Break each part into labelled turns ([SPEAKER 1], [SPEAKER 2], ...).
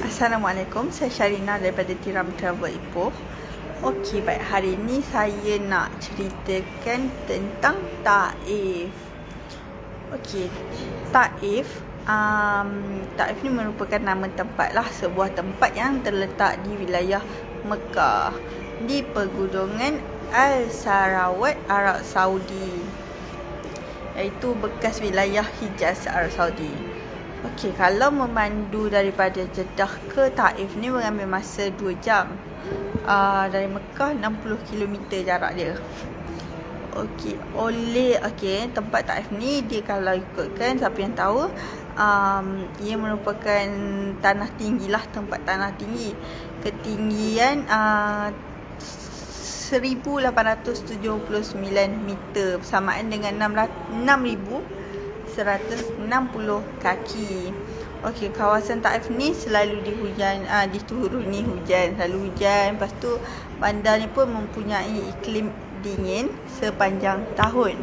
[SPEAKER 1] Assalamualaikum, saya Syarina daripada Tiram Travel Ipoh. Okey, baik, hari ni saya nak ceritakan tentang Taif. Okey, Taif Taif ni merupakan nama tempat lah, sebuah tempat yang terletak di wilayah Mekah di pegunungan Al-Sarawat, Arab Saudi, iaitu bekas wilayah Hijaz, Arab Saudi. Okey, kalau memandu daripada Jeddah ke Taif ni mengambil masa 2 jam. Dari Mekah 60 km jarak dia. Okey, tempat Taif ni dia kalau ikutkan siapa yang tahu, ia merupakan tanah tinggi lah, tempat tanah tinggi. Ketinggian 1879 meter bersamaan dengan 6,160 kaki. Okey, kawasan Taif ni selalu dituruni hujan, selalu hujan. Lepas tu bandar ni pun mempunyai iklim dingin sepanjang tahun.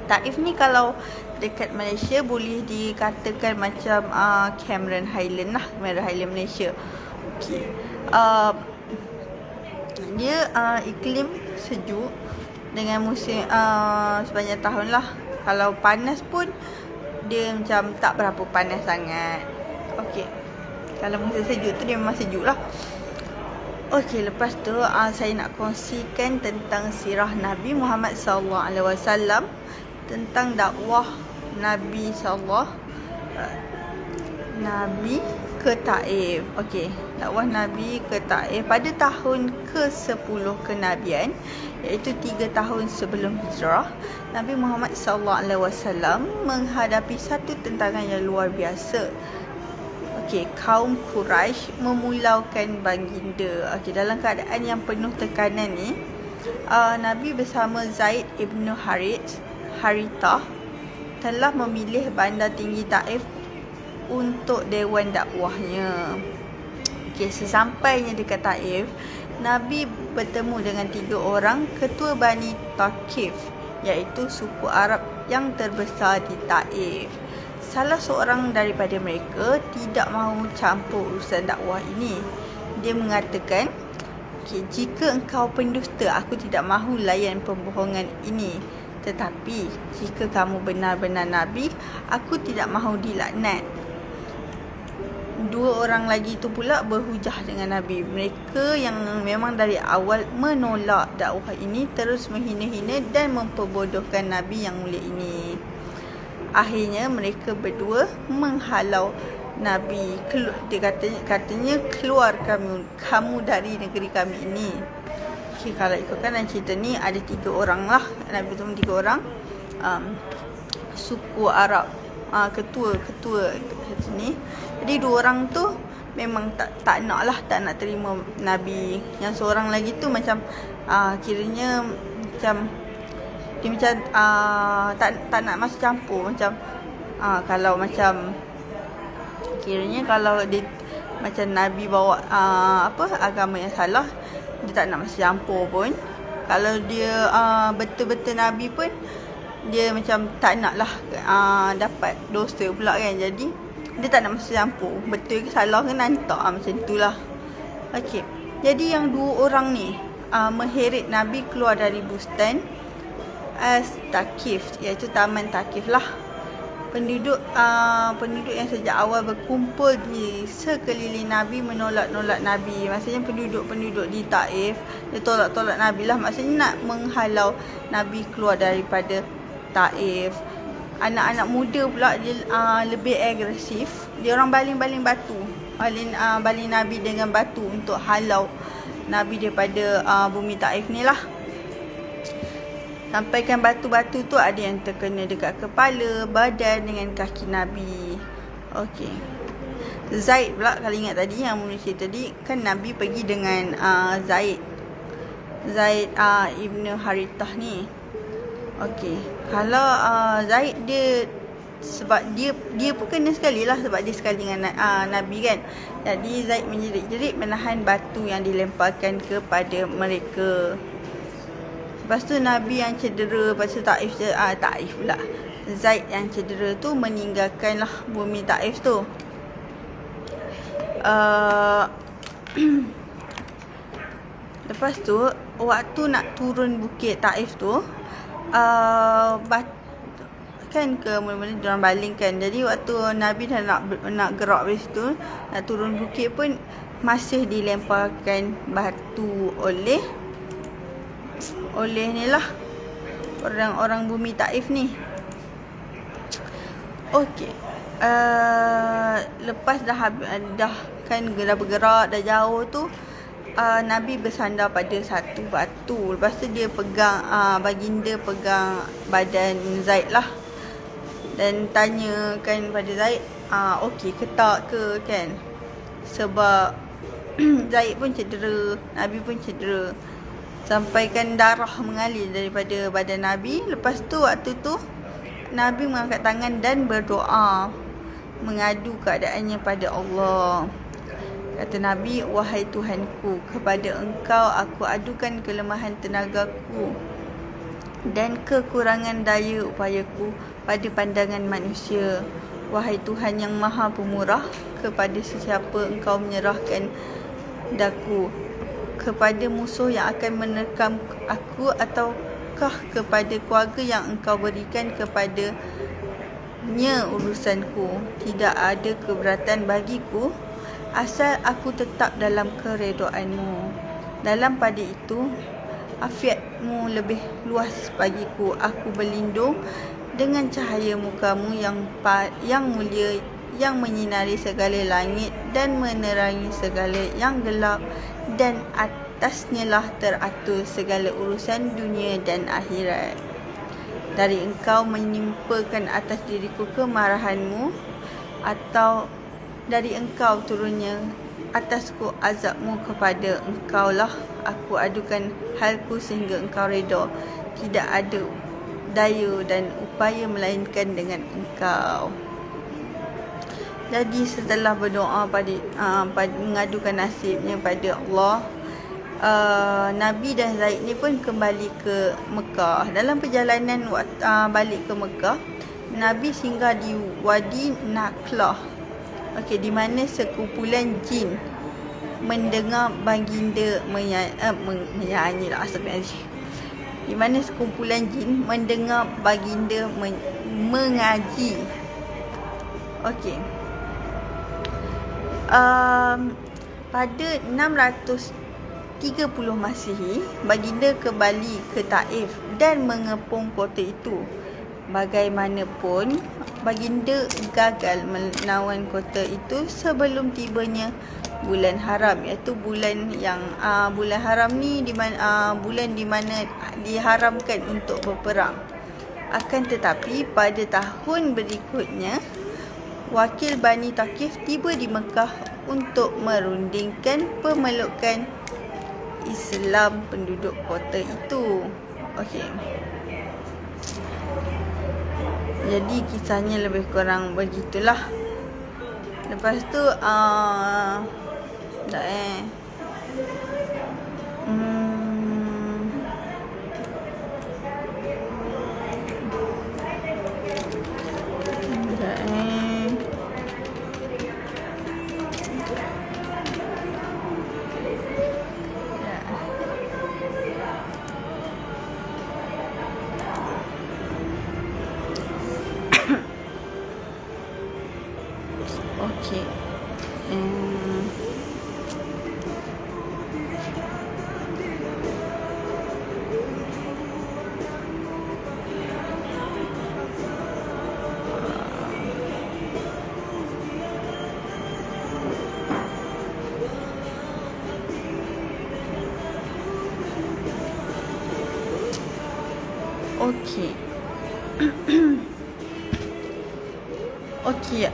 [SPEAKER 1] Taif ni kalau dekat Malaysia boleh dikatakan macam Cameron Highland lah, Cameron Highland Malaysia. Okey. Dia iklim sejuk dengan musim sepanjang tahun lah. Kalau panas pun dia macam tak berapa panas sangat. Okey, kalau musim sejuk tu dia memang sejuk lah. Okey, lepas tu saya nak kongsikan tentang sirah Nabi Muhammad SAW, tentang dakwah Nabi Nabi ke Taif. Okey, dakwah Nabi ke Taif pada tahun ke-10 kenabian, iaitu 3 tahun sebelum hijrah. Nabi Muhammad SAW menghadapi satu tentangan yang luar biasa. Okey, kaum Quraisy memulaukan baginda. Okey, dalam keadaan yang penuh tekanan ni, Nabi bersama Zaid ibn Harithah telah memilih bandar tinggi Taif untuk dewan dakwahnya. Okey, sesampainya dekat Taif, Nabi bertemu dengan 3 orang ketua Bani Thaqif, iaitu suku Arab yang terbesar di Taif. Salah seorang daripada mereka tidak mahu campur urusan dakwah ini. Dia mengatakan, jika engkau pendusta, aku tidak mahu layan pembohongan ini. Tetapi jika kamu benar-benar Nabi, aku tidak mahu dilaknat. 2 orang lagi tu pula berhujah dengan Nabi. Mereka yang memang dari awal menolak dakwah ini terus menghina-hina dan memperbodohkan Nabi yang mulia ini. Akhirnya mereka berdua menghalau Nabi. Dia katanya keluar kamu dari negeri kami ini. Okey, kalau ikutkan dalam cerita ni ada 3 orang lah. Nabi bertemu 3 orang suku Arab, ketua kat sini. Jadi 2 orang tu memang tak nak lah, tak nak terima Nabi. Yang seorang lagi tu macam kiranya macam dia macam tak nak masuk campur. Macam kalau macam kiranya kalau dia macam Nabi bawa agama yang salah, dia tak nak masuk campur pun. Kalau dia betul-betul Nabi pun, dia macam tak nak lah dapat dosa pula kan. Jadi dia tak nak masuk campur. Betul ke salah ke nantak, macam itulah. Okey, jadi yang 2 orang ni mengheret Nabi keluar dari Bustan As-Taqif, iaitu Taman Taqif lah. Penduduk yang sejak awal berkumpul di sekeliling Nabi menolak-nolak Nabi. Maksudnya penduduk di Taif dia tolak-tolak Nabi lah. Maksudnya nak menghalau Nabi keluar daripada Taif. Anak-anak muda pula dia lebih agresif. Dia orang baling-baling batu. Baling Nabi dengan batu untuk halau Nabi daripada bumi Taif ni lah. Sampaikan batu-batu tu ada yang terkena dekat kepala, badan dengan kaki Nabi. Okey. Zaid pula, kalau ingat tadi yang mula cerita tadi, kan Nabi pergi dengan Zaid Ibn Harithah ni. Okey, kalau Zaid dia, sebab dia pun kena sekali lah, sebab dia sekali dengan Nabi kan. Jadi Zaid menjerit-jerit menahan batu yang dilemparkan kepada mereka. Lepas tu Nabi yang cedera. Lepas tu Taif pula, Zaid yang cedera tu meninggalkanlah bumi Taif tu. uh, Lepas tu waktu nak turun bukit Taif tu, kan ke mula-mula diorang balingkan. Jadi waktu Nabi dah nak gerak dari situ, nak turun bukit pun masih dilemparkan batu oleh ni lah orang-orang bumi Taif ni. Okey. Lepas dah bergerak dah jauh tu, Nabi bersandar pada satu batu. Lepas tu dia pegang, baginda pegang badan Zaid lah, dan tanyakan pada Zaid, okey ke tak ke, kan. Sebab Zaid pun cedera, Nabi pun cedera, sampaikan darah mengalir daripada badan Nabi. Lepas tu waktu tu Nabi mengangkat tangan dan berdoa, mengadu keadaannya pada Allah. Kata Nabi, wahai Tuhanku, kepada Engkau aku adukan kelemahan tenagaku dan kekurangan daya upayaku pada pandangan manusia. Wahai Tuhan yang maha pemurah, kepada sesiapa Engkau menyerahkan daku, kepada musuh yang akan menerkam aku, ataukah kepada keluarga yang Engkau berikan kepadanya urusanku. Tidak ada keberatan bagiku asal aku tetap dalam keredoanmu. Dalam pada itu afiatmu lebih luas bagiku. Aku berlindung dengan cahaya mukamu yang mulia, yang menyinari segala langit dan menerangi segala yang gelap, dan atasnya lah teratur segala urusan dunia dan akhirat. Dari Engkau menimpakan atas diriku kemarahanmu, atau dari Engkau turunnya atasku azabmu. Kepada Engkau lah aku adukan halku sehingga Engkau redha. Tidak ada daya dan upaya melainkan dengan Engkau. Jadi setelah berdoa pada mengadukan nasibnya pada Allah, Nabi dan Zaid ni pun kembali ke Mekah. Dalam perjalanan balik ke Mekah, Nabi singgah di Wadi Naklah. Okey, di mana sekumpulan jin mendengar baginda menyanyi lah, astagfirullahaladzim. Di mana sekumpulan jin mendengar baginda mengaji. Okey. Pada 630 Masihi, baginda kembali ke Taif dan mengepung kota itu. Bagaimanapun, baginda gagal menawan kota itu sebelum tibanya bulan haram, iaitu bulan haram ni bulan di mana diharamkan untuk berperang. Akan tetapi pada tahun berikutnya, wakil Bani Thaqif tiba di Mekah untuk merundingkan pemelukan Islam penduduk kota itu. Okey. Jadi kisahnya lebih kurang begitulah. Lepas tu okey. Okey.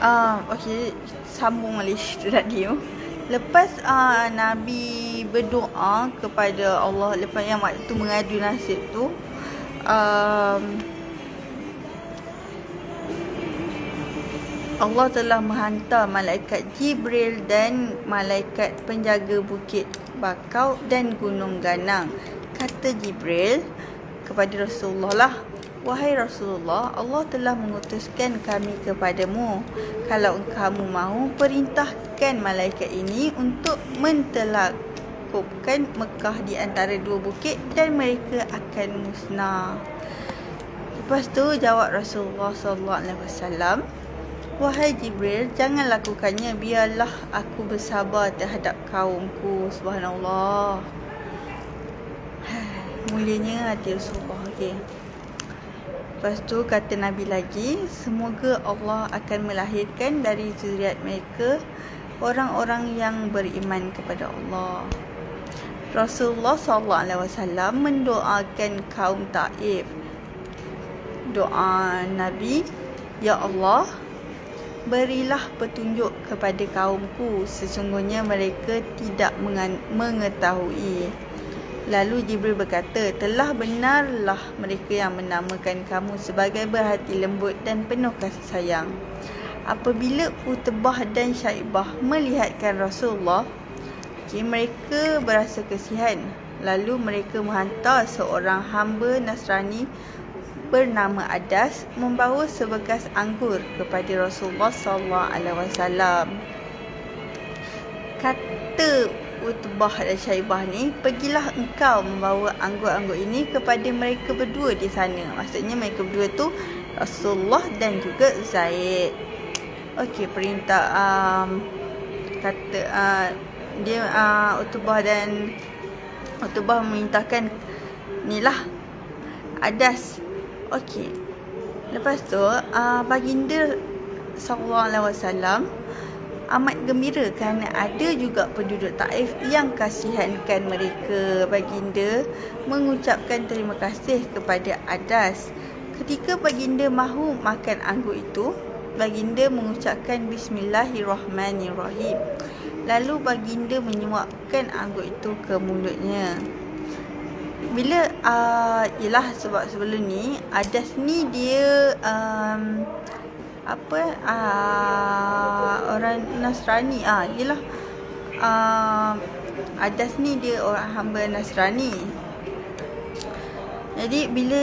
[SPEAKER 1] Okey, sambung Malaysia radio. Lepas Nabi berdoa kepada Allah, lepas yang waktu mengadu nasib tu, Allah telah menghantar malaikat Jibril dan malaikat penjaga bukit bakau dan gunung ganang. Kata Jibril kepada Rasulullah lah, Wahai Rasulullah, Allah telah mengutuskan kami kepadamu. Kalau kamu mahu, perintahkan malaikat ini untuk mentelakupkan Mekah di antara dua bukit dan mereka akan musnah. Lepas tu jawab Rasulullah SAW, wahai Jibril, jangan lakukannya, biarlah aku bersabar terhadap kaumku. Subhanallah. Mulianya hati Rasulullah. Okey. Lepas tu kata Nabi lagi, semoga Allah akan melahirkan dari zuriat mereka orang-orang yang beriman kepada Allah. Rasulullah SAW mendoakan kaum Taif. Doa Nabi, ya Allah, berilah petunjuk kepada kaumku, sesungguhnya mereka tidak mengetahui. Lalu Jibril berkata, telah benarlah mereka yang menamakan kamu sebagai berhati lembut dan penuh kasih sayang. Apabila Utbah dan Syaibah melihatkan Rasulullah, mereka berasa kesihan. Lalu mereka menghantar seorang hamba Nasrani bernama Adas membawa sebekas anggur kepada Rasulullah SAW. Kata Utbah dan Syaibah ni, pergilah engkau membawa anggur-anggur ini kepada mereka berdua di sana. Maksudnya mereka berdua tu Rasulullah dan juga Zaid. Okey, perintah kata dia Utbah memerintahkan nilah Adas. Okey. Lepas tu baginda SAW amat gembira kerana ada juga penduduk Taif yang kasihankan mereka. Baginda mengucapkan terima kasih kepada Adas. Ketika baginda mahu makan anggur itu, baginda mengucapkan Bismillahirrahmanirrahim. Lalu baginda menyuapkan anggur itu ke mulutnya. Bila ialah sebab sebelum ni Adas ni dia orang Nasrani. Ialah Adas ni dia orang hamba Nasrani. Jadi bila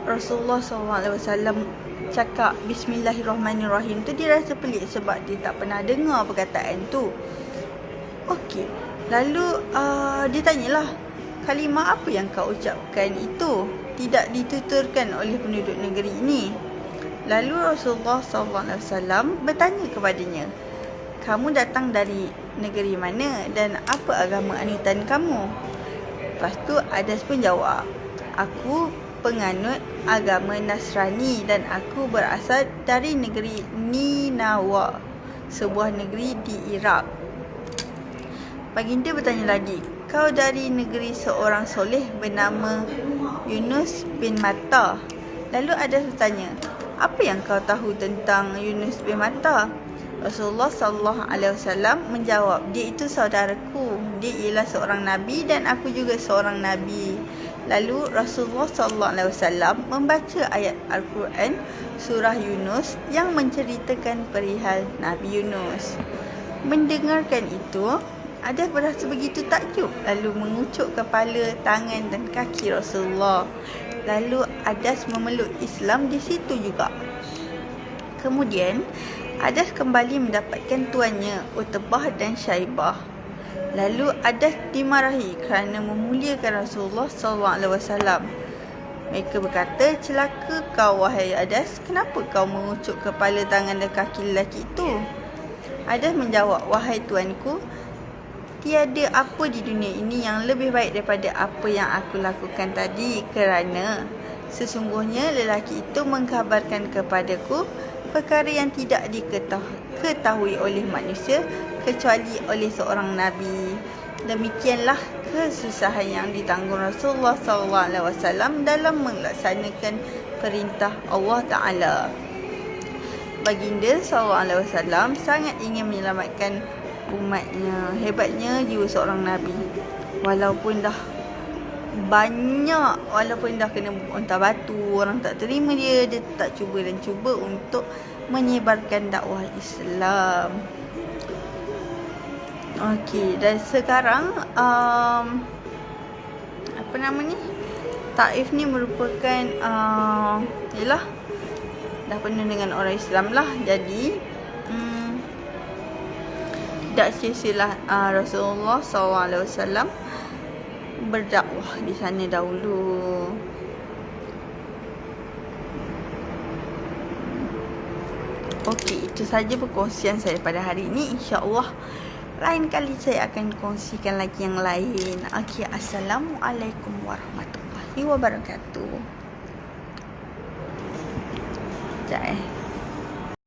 [SPEAKER 1] Rasulullah SAW cakap Bismillahirrahmanirrahim tu, dia rasa pelik sebab dia tak pernah dengar perkataan tu. Okey. Lalu dia tanyalah, kalimah apa yang kau ucapkan itu tidak dituturkan oleh penduduk negeri ini? Lalu Rasulullah SAW bertanya kepadanya, kamu datang dari negeri mana dan apa agama anutan kamu? Lepas tu Adas pun jawab, aku penganut agama Nasrani dan aku berasal dari negeri Ninawa, sebuah negeri di Iraq. Baginda bertanya lagi, kau dari negeri seorang soleh bernama Yunus bin Matta. Lalu Adas bertanya, apa yang kau tahu tentang Yunus bin Matta? Rasulullah SAW menjawab, dia itu saudaraku. Dia ialah seorang Nabi dan aku juga seorang Nabi. Lalu Rasulullah SAW membaca ayat Al-Quran surah Yunus yang menceritakan perihal Nabi Yunus. Mendengarkan itu, Adas berasa begitu takjub, lalu mengucuk kepala, tangan dan kaki Rasulullah. Lalu Adas memeluk Islam di situ juga. Kemudian Adas kembali mendapatkan tuannya Utbah dan Syaibah. Lalu Adas dimarahi kerana memuliakan Rasulullah SAW. Mereka berkata, celaka kau wahai Adas, kenapa kau mengucuk kepala, tangan dan kaki lelaki itu? Adas menjawab, wahai tuanku, tiada apa di dunia ini yang lebih baik daripada apa yang aku lakukan tadi, kerana sesungguhnya lelaki itu mengkhabarkan kepadaku perkara yang tidak diketahui oleh manusia kecuali oleh seorang Nabi. Demikianlah kesusahan yang ditanggung Rasulullah SAW dalam melaksanakan perintah Allah Ta'ala. Baginda SAW sangat ingin menyelamatkan umatnya. Hebatnya jiwa seorang Nabi. Walaupun dah kena ontar batu, orang tak terima dia tak cuba dan cuba untuk menyebarkan dakwah Islam. Okey, dan sekarang Taif ni merupakan yalah, dah penuh dengan orang Islam lah. Jadi tidak sia-sialah Rasulullah SAW berdakwah di sana dahulu. Okey, itu saja perkongsian saya pada hari ini. InsyaAllah lain kali saya akan kongsikan lagi yang lain. Okey, Assalamualaikum warahmatullahi wabarakatuh. Sekejap